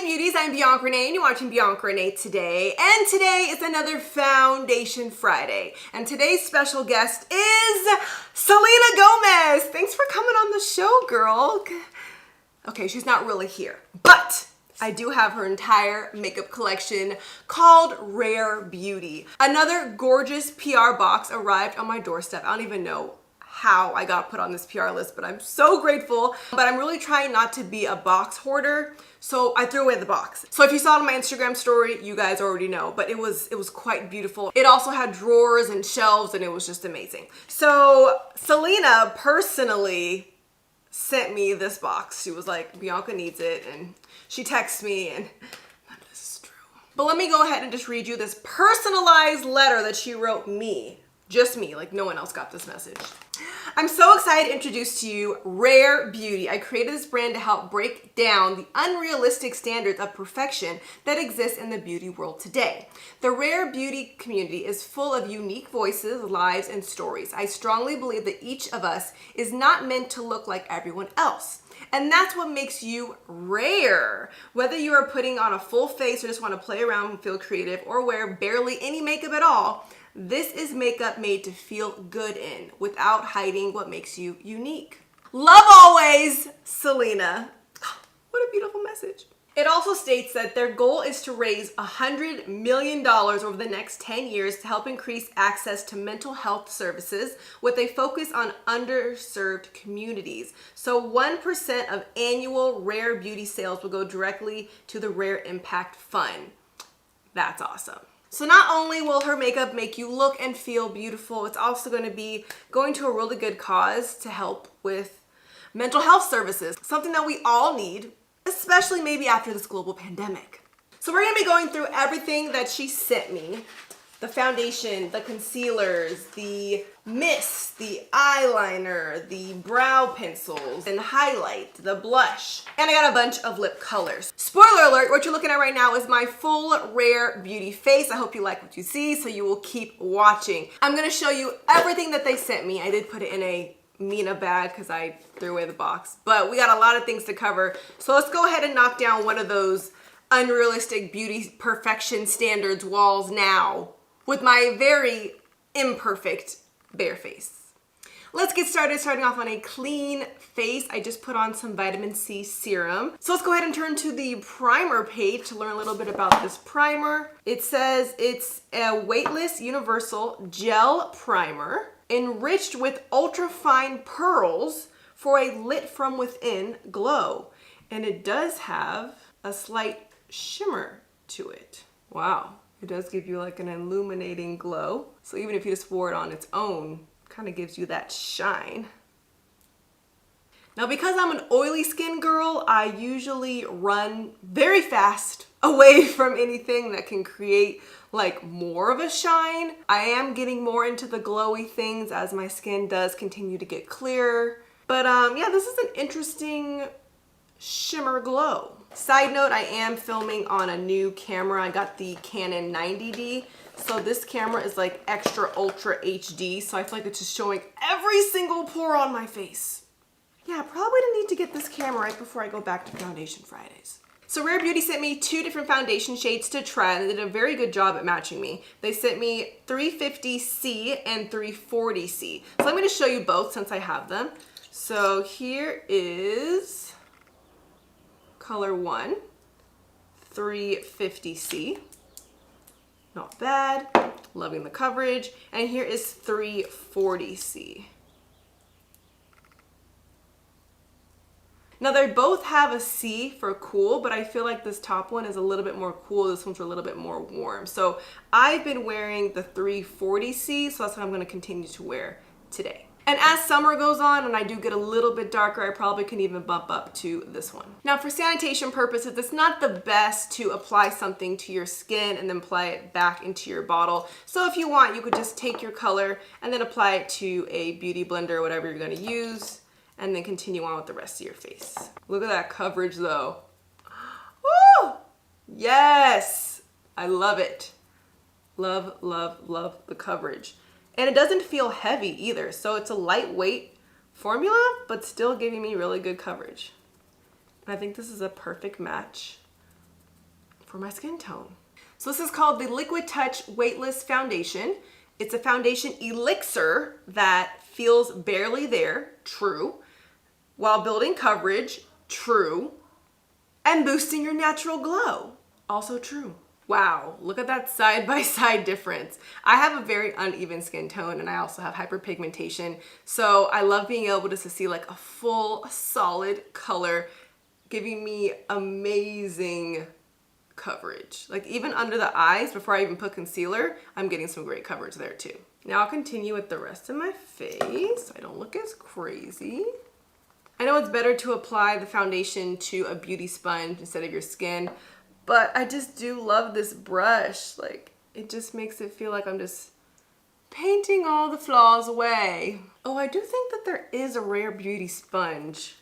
beauties, I'm Bianca Renee and you're watching Bianca Renee Today. And today is another Foundation Friday. And today's special guest is Selena Gomez. Thanks for coming on the show, girl. Okay, she's not really here, but I do have her entire makeup collection called Rare Beauty. Another gorgeous PR box arrived on my doorstep. I don't even know how I got put on this PR list, but I'm so grateful. But I'm really trying not to be a box hoarder, so I threw away the box. So if you saw it on my Instagram story, you guys already know, but it was quite beautiful. It also had drawers and shelves, and it was just amazing. So Selena personally sent me this box. She was like, Bianca needs it, and she texted me, and this is true. But let me go ahead and just read you this personalized letter that she wrote me. Just me, like no one else got this message. I'm so excited to introduce to you Rare Beauty. I created this brand to help break down the unrealistic standards of perfection that exist in the beauty world today. The Rare Beauty community is full of unique voices, lives, and stories. I strongly believe that each of us is not meant to look like everyone else. And that's what makes you rare. Whether you are putting on a full face or just want to play around and feel creative or wear barely any makeup at all, this is makeup made to feel good in without hiding what makes you unique. Love always, Selena. What a beautiful message. It also states that their goal is to raise $100 million over the next 10 years to help increase access to mental health services with a focus on underserved communities. So 1% of annual Rare Beauty sales will go directly to the Rare Impact Fund. That's awesome. So not only will her makeup make you look and feel beautiful, it's also going to be going to a really good cause to help with mental health services, something that we all need, especially maybe after this global pandemic. So we're going to be going through everything that she sent me. The foundation, the concealers, the mist, the eyeliner, the brow pencils, and highlight, the blush. And I got a bunch of lip colors. Spoiler alert, what you're looking at right now is my full Rare Beauty face. I hope you like what you see, so you will keep watching. I'm gonna show you everything that they sent me. I did put it in a Mina bag because I threw away the box, but we got a lot of things to cover. So let's go ahead and knock down one of those unrealistic beauty perfection standards walls now with my very imperfect bare face. Let's get started, starting off on a clean face. I just put on some vitamin C serum. So let's go ahead and turn to the primer page to learn a little bit about this primer. It says it's a weightless universal gel primer enriched with ultra fine pearls for a lit from within glow. And it does have a slight shimmer to it. Wow. It does give you like an illuminating glow. So even if you just wore it on its own, kind of gives you that shine. Now, because I'm an oily skin girl, I usually run very fast away from anything that can create like more of a shine. I am getting more into the glowy things as my skin does continue to get clearer. But yeah, this is an interesting shimmer glow. Side note, I am filming on a new camera. I got the Canon 90D. So this camera is like extra ultra HD. So I feel like it's just showing every single pore on my face. Yeah, probably need to get this camera right before I go back to Foundation Fridays. So Rare Beauty sent me 2 different foundation shades to try, and they did a very good job at matching me. They sent me 350C and 340C. So let me just show you both since I have them. So here is color 1, 350C. Not bad, loving the coverage. And here is 340C. Now they both have a C for cool, but I feel like this top one is a little bit more cool. This one's a little bit more warm. So I've been wearing the 340C, so that's what I'm gonna continue to wear today. And as summer goes on and I do get a little bit darker, I probably can even bump up to this one. Now for sanitation purposes, it's not the best to apply something to your skin and then apply it back into your bottle. So if you want, you could just take your color and then apply it to a beauty blender or whatever you're gonna use, and then continue on with the rest of your face. Look at that coverage though. Woo! Yes, I love it. Love, love, love the coverage. And it doesn't feel heavy either. So it's a lightweight formula, but still giving me really good coverage. And I think this is a perfect match for my skin tone. So this is called the Liquid Touch Weightless Foundation. It's a foundation elixir that feels barely there, true, while building coverage, true, and boosting your natural glow, also true. Wow, look at that side-by-side difference. I have a very uneven skin tone and I also have hyperpigmentation. So I love being able to see like a full solid color, giving me amazing coverage. Like even under the eyes, before I even put concealer, I'm getting some great coverage there too. Now I'll continue with the rest of my face so I don't look as crazy. I know it's better to apply the foundation to a beauty sponge instead of your skin, but I just do love this brush. Like it just makes it feel like I'm just painting all the flaws away. Oh, I do think that there is a rare beauty sponge.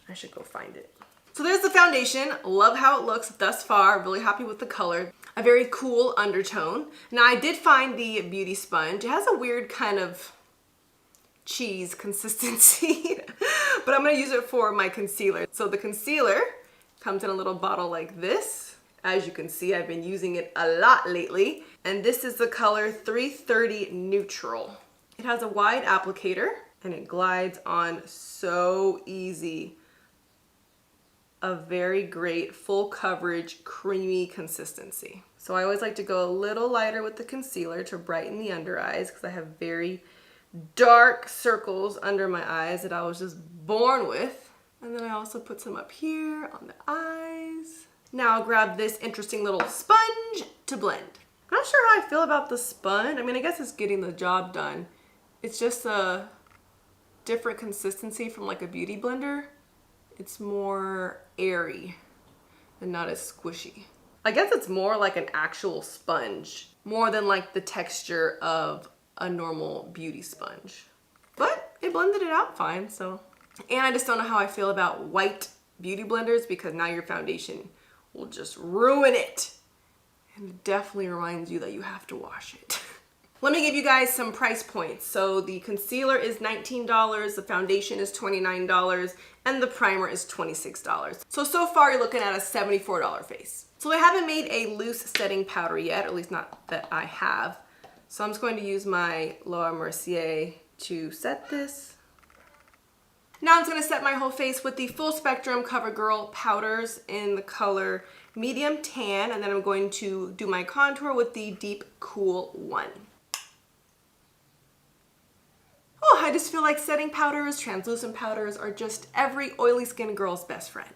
I should go find it. So there's the foundation. Love how it looks thus far. Really happy with the color. A very cool undertone. Now I did find the beauty sponge. It has a weird kind of cheese consistency, but I'm gonna use it for my concealer. So the concealer comes in a little bottle like this. As you can see, I've been using it a lot lately. And this is the color 330 Neutral. It has a wide applicator and it glides on so easy. A very great full coverage, creamy consistency. So I always like to go a little lighter with the concealer to brighten the under eyes because I have very dark circles under my eyes that I was just born with. And then I also put some up here on the eyes. Now I'll grab this interesting little sponge to blend. I'm not sure how I feel about the sponge. I mean, I guess it's getting the job done. It's just a different consistency from like a beauty blender. It's more airy and not as squishy. I guess it's more like an actual sponge, more than like the texture of a normal beauty sponge. But it blended it out fine, so. And I just don't know how I feel about white beauty blenders because now your foundation will just ruin it. And it definitely reminds you that you have to wash it. Let me give you guys some price points. So the concealer is $19, the foundation is $29, and the primer is $26. So far you're looking at a $74 face. So I haven't made a loose setting powder yet, or at least not that I have. So I'm just going to use my Laura Mercier to set this. Now I'm just gonna set my whole face with the Full Spectrum CoverGirl powders in the color Medium Tan, and then I'm going to do my contour with the Deep Cool 1. Oh, I just feel like setting powders, translucent powders are just every oily skin girl's best friend.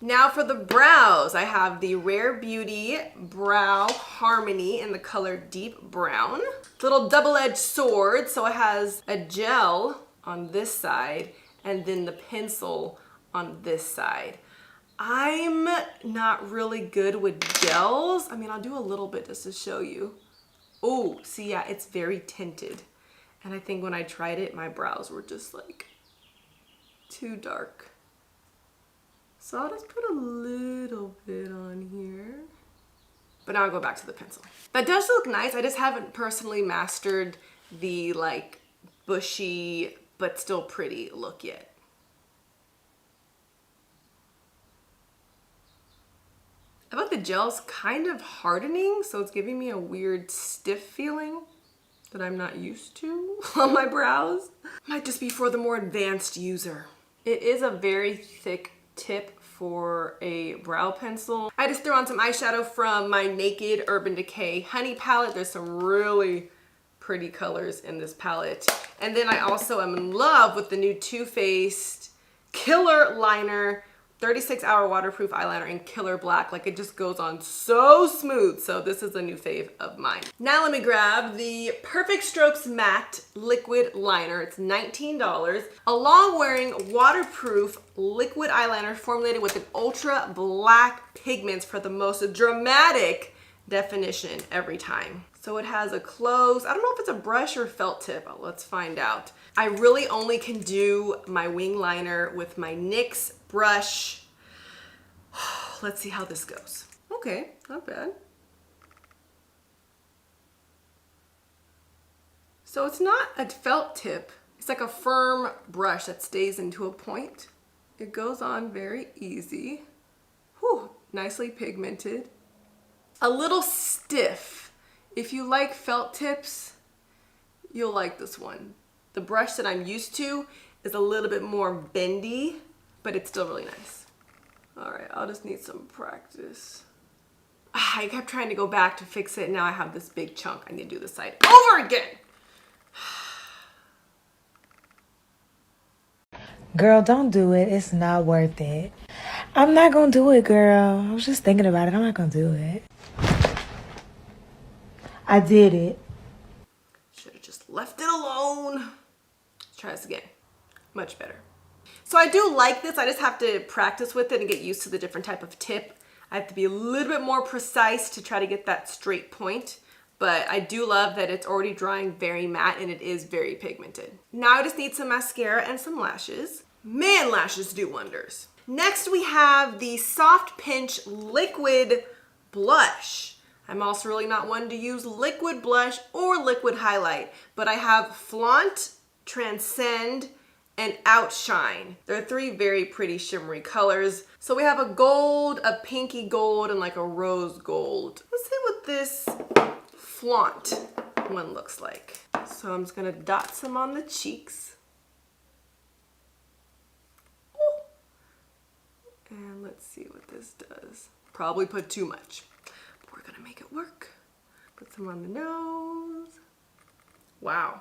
Now for the brows, I have the Rare Beauty Brow Harmony in the color Deep Brown. Little double-edged sword, so it has a gel on this side and then the pencil on this side. I'm not really good with gels. I mean, I'll do a little bit just to show you. Oh, see, yeah, it's very tinted. And I think when I tried it, my brows were just like too dark. So I'll just put a little bit on here. But now I'll go back to the pencil. That does look nice. I just haven't personally mastered the like bushy but still pretty look yet. I feel like the gel's kind of hardening, so it's giving me a weird stiff feeling that I'm not used to on my brows. Might just be for the more advanced user. It is a very thick tip for a brow pencil. I just threw on some eyeshadow from my Naked Urban Decay Honey palette. There's some really pretty colors in this palette. And then I also am in love with the new Too Faced Killer Liner 36-hour waterproof eyeliner in Killer Black. Like, it just goes on so smooth. So this is a new fave of mine. Now let me grab the Perfect Strokes Matte Liquid Liner. It's $19. A long-wearing waterproof liquid eyeliner formulated with an ultra black pigments for the most dramatic definition every time. So it has a close, I don't know if it's a brush or felt tip. Let's find out. I really only can do my wing liner with my NYX brush. Let's see how this goes. Okay, not bad. So it's not a felt tip. It's like a firm brush that stays into a point. It goes on very easy. Whew, nicely pigmented. A little stiff. If you like felt tips, you'll like this one. The brush that I'm used to is a little bit more bendy, but it's still really nice. All right, I'll just need some practice. I kept trying to go back to fix it. Now I have this big chunk. I need to do this side over again. Girl, don't do it. It's not worth it. I'm not gonna do it, girl. I was just thinking about it. I'm not gonna do it. I did it. Should have just left it alone. Let's try this again. Much better. So I do like this. I just have to practice with it and get used to the different type of tip. I have to be a little bit more precise to try to get that straight point. But I do love that it's already drying very matte and it is very pigmented. Now I just need some mascara and some lashes. Man, lashes do wonders. Next we have the Soft Pinch Liquid Blush. I'm also really not one to use liquid blush or liquid highlight, but I have Flaunt, Transcend, and Outshine. There are three very pretty shimmery colors. So we have a gold, a pinky gold, and like a rose gold. Let's see what this Flaunt one looks like. So I'm just gonna dot some on the cheeks. Ooh. And let's see what this does. Probably put too much. But we're gonna make it work. Put some on the nose. Wow.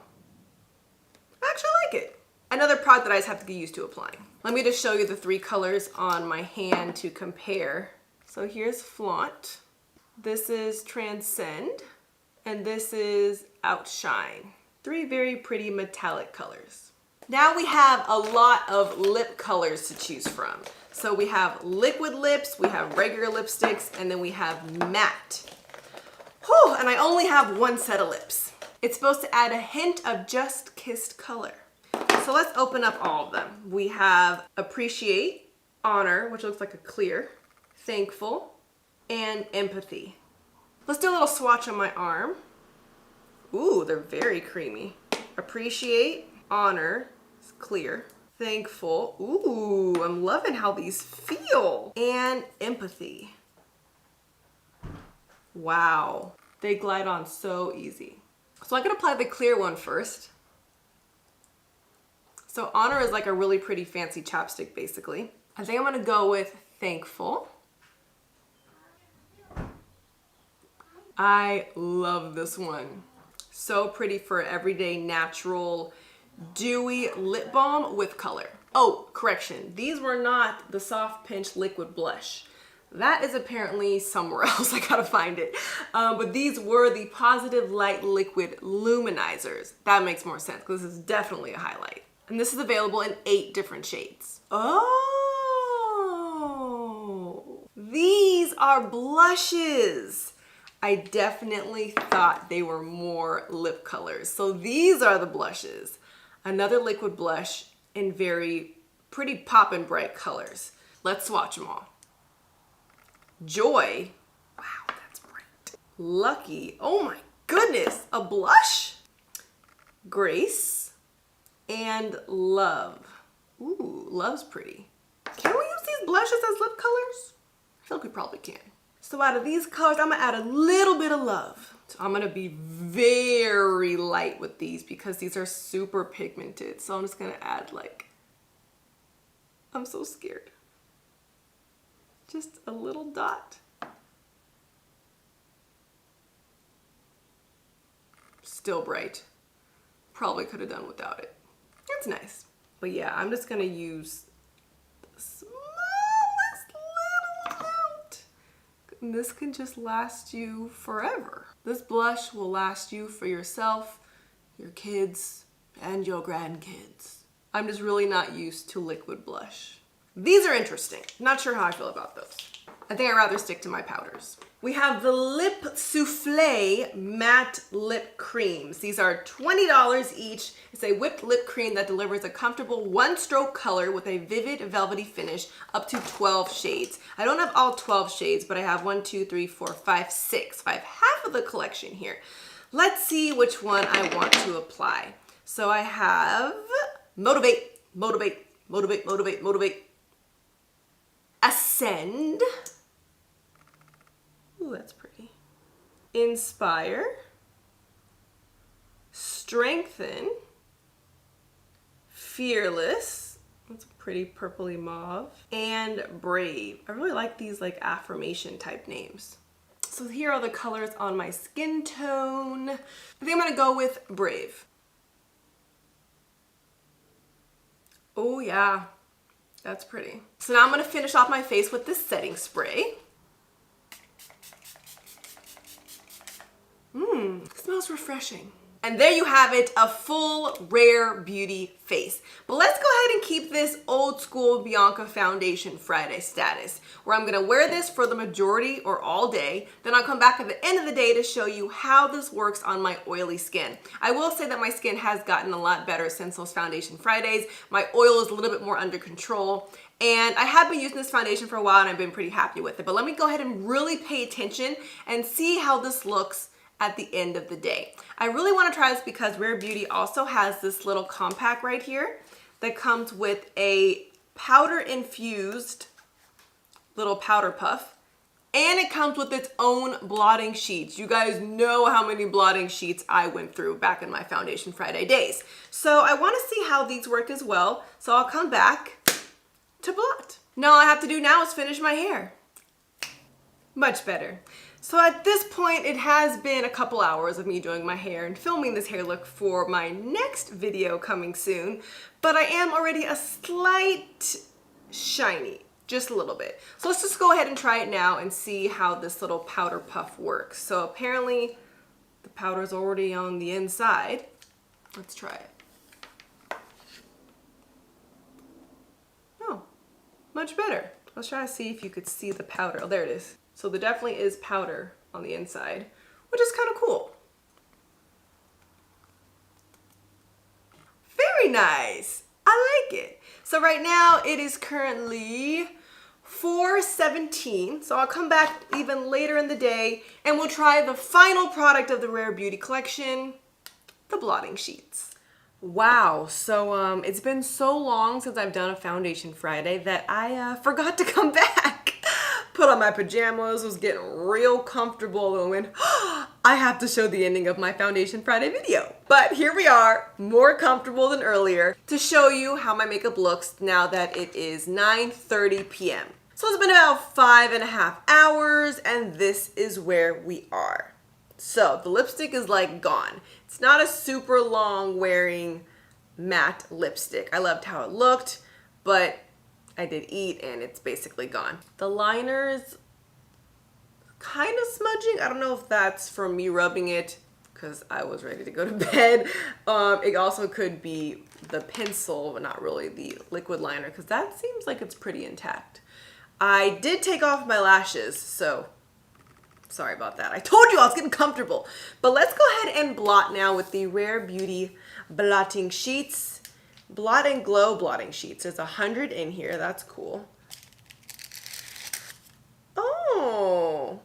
I actually like it. Another product that I just have to get used to applying. Let me just show you the three colors on my hand to compare. So here's Flaunt. This is Transcend. And this is Outshine. Three very pretty metallic colors. Now we have a lot of lip colors to choose from. So we have liquid lips, we have regular lipsticks, and then we have matte. Whew, and I only have one set of lips. It's supposed to add a hint of Just Kissed color. So let's open up all of them. We have Appreciate, Honor, which looks like a clear, Thankful, and Empathy. Let's do a little swatch on my arm. Ooh, they're very creamy. Appreciate, Honor, it's clear. Thankful, ooh, I'm loving how these feel. And Empathy. Wow, they glide on so easy. So I can apply the clear one first. So Honor is like a really pretty fancy chapstick basically. I think I'm gonna go with Thankful. I love this one. So pretty for everyday natural dewy lip balm with color. Oh, correction. These were not the Soft Pinch Liquid Blush. That is apparently somewhere else. I gotta find it. But these were the Positive Light Liquid Luminizers. That makes more sense because this is definitely a highlight. And this is available in 8 different shades. Oh, these are blushes. I definitely thought they were more lip colors. So these are the blushes. Another liquid blush in very pretty pop and bright colors. Let's swatch them all. Joy, wow, that's bright. Lucky, oh my goodness, a blush? Grace and Love. Ooh, Love's pretty. Can we use these blushes as lip colors? I feel like we probably can. So out of these colors, I'm gonna add a little bit of Love. So I'm gonna be very light with these because these are super pigmented. So I'm just gonna add like, I'm so scared. Just a little dot. Still bright. Probably could have done without it. It's nice. But yeah, I'm just gonna use the smallest little amount. And this can just last you forever. This blush will last you for yourself, your kids, and your grandkids. I'm just really not used to liquid blush. These are interesting. Not sure how I feel about those. I think I'd rather stick to my powders. We have the Lip Soufflé Matte Lip Creams. These are $20 each. It's a whipped lip cream that delivers a comfortable one-stroke color with a vivid velvety finish up to 12 shades. I don't have all 12 shades, but I have 1, 2, 3, 4, 5, 6. I have half of the collection here. Let's see which one I want to apply. So I have Motivate, Motivate, Motivate, Motivate, Motivate. Ascend. Ooh, that's pretty. Inspire. Strengthen. Fearless. That's a pretty purpley mauve. And brave. I really like these like affirmation type names. So here are the colors on my skin tone. I think I'm gonna go with brave. Oh yeah, that's pretty. So now I'm gonna finish off my face with this setting spray. Smells refreshing. And there you have it, a full Rare Beauty face. But let's go ahead and keep this old school Bianca Foundation Friday status, where I'm gonna wear this for the majority or all day. Then I'll come back at the end of the day to show you how this works on my oily skin. I will say that my skin has gotten a lot better since those Foundation Fridays. My oil is a little bit more under control. And I have been using this foundation for a while and I've been pretty happy with it. But let me go ahead and really pay attention and see how this looks at the end of the day. I really want to try this because Rare Beauty also has this little compact right here that comes with a powder infused little powder puff, and it comes with its own blotting sheets. You guys know how many blotting sheets I went through back in my Foundation Friday days. So I want to see how these work as well. So I'll come back to blot. Now all I have to do now is finish my hair. Much better. So at this point, it has been a couple hours of me doing my hair and filming this hair look for my next video coming soon, but I am already a slight shiny, just a little bit. So let's just go ahead and try it now and see how this little powder puff works. So apparently the powder's already on the inside. Let's try it. Oh, much better. Let's try to see if you could see the powder. Oh, there it is. So there definitely is powder on the inside, which is kind of cool. Very nice. I like it. So right now it is currently 4:17. So I'll come back even later in the day and we'll try the final product of the Rare Beauty collection, the blotting sheets. Wow, so it's been so long since I've done a Foundation Friday that I forgot to come back. Put on my pajamas, was getting real comfortable and went, oh, I have to show the ending of my Foundation Friday video. But here we are, more comfortable than earlier, to show you how my makeup looks now that it is 9:30 p.m. So it's been about 5.5 hours and this is where we are. So the lipstick is like gone. It's not a super long wearing matte lipstick. I loved how it looked, but I did eat and it's basically gone. The liner's kind of smudging. I don't know if that's from me rubbing it because I was ready to go to bed. It also could be the pencil, but not really the liquid liner because that seems like it's pretty intact. I did take off my lashes, so sorry about that. I told you I was getting comfortable. But let's go ahead and blot now with the Rare Beauty blotting sheets. Blot and Glow blotting sheets. There's 100 in here. That's cool. Oh,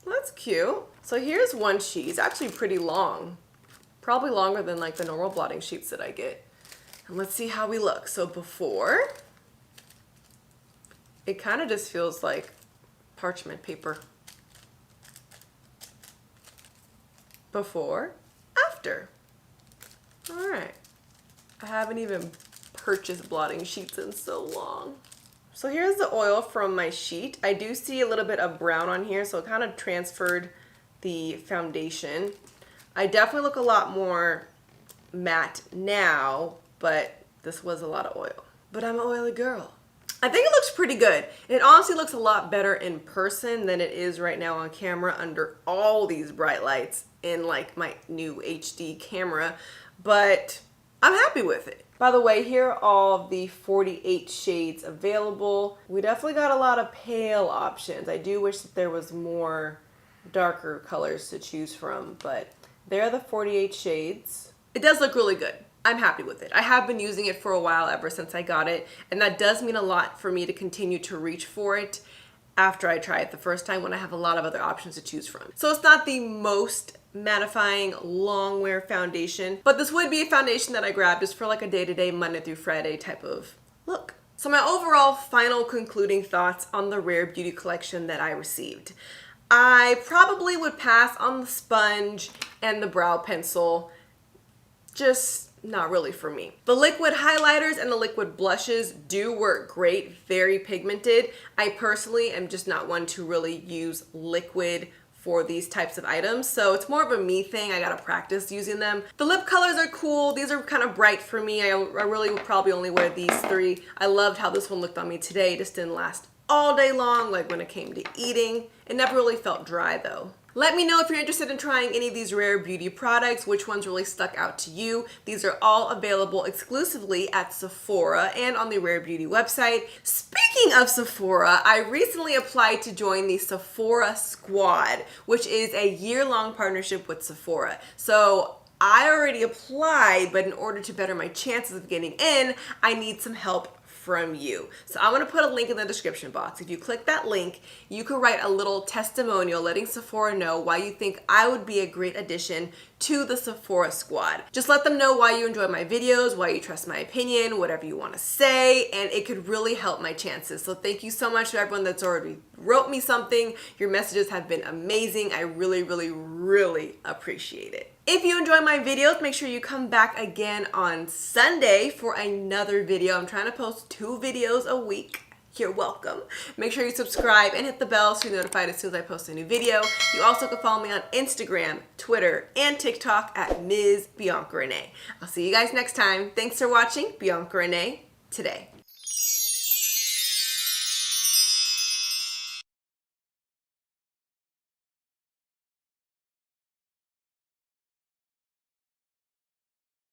that's cute. So here's one sheet. It's actually pretty long. Probably longer than like the normal blotting sheets that I get. And let's see how we look. So before, it kind of just feels like parchment paper. Before, after. All right. I haven't even purchased blotting sheets in so long. So here's the oil from my sheet. I do see a little bit of brown on here, so it kind of transferred the foundation. I definitely look a lot more matte now, but this was a lot of oil. But I'm an oily girl. I think it looks pretty good. It honestly looks a lot better in person than it is right now on camera under all these bright lights in like my new HD camera, but I'm happy with it. By the way, here are all of the 48 shades available. We definitely got a lot of pale options. I do wish that there was more darker colors to choose from, but there are the 48 shades. It does look really good. I'm happy with it. I have been using it for a while, ever since I got it, and that does mean a lot for me to continue to reach for it. after I try it the first time when I have a lot of other options to choose from. So it's not the most mattifying long wear foundation, but this would be a foundation that I grab just for like a day-to-day Monday through Friday type of look. So my overall final concluding thoughts on the Rare Beauty collection that I received. I probably would pass on the sponge and the brow pencil. Just not really for me. The liquid highlighters and the liquid blushes do work great, very pigmented. I personally am just not one to really use liquid for these types of items, so it's more of a me thing. I gotta practice using them. The lip colors are cool. These are kind of bright for me. I really would probably only wear these three. I loved how this one looked on me today. It just didn't last all day long, like when it came to eating. It never really felt dry though. Let me know if you're interested in trying any of these Rare Beauty products, which ones really stuck out to you. These are all available exclusively at Sephora and on the Rare Beauty website. Speaking of Sephora, I recently applied to join the Sephora Squad, which is a year-long partnership with Sephora. So I already applied, but in order to better my chances of getting in, I need some help from you. So I'm gonna put a link in the description box. If you click that link, you can write a little testimonial letting Sephora know why you think I would be a great addition to the Sephora Squad. Just let them know why you enjoy my videos, why you trust my opinion, whatever you wanna say, and it could really help my chances. So thank you so much to everyone that's already wrote me something. Your messages have been amazing. I really, really, really appreciate it. If you enjoy my videos, make sure you come back again on Sunday for another video. I'm trying to post 2 videos a week. You're welcome. Make sure you subscribe and hit the bell so you're notified as soon as I post a new video. You also can follow me on Instagram, Twitter, and TikTok at Ms. Bianca Renee. I'll see you guys next time. Thanks for watching Bianca Renee Today.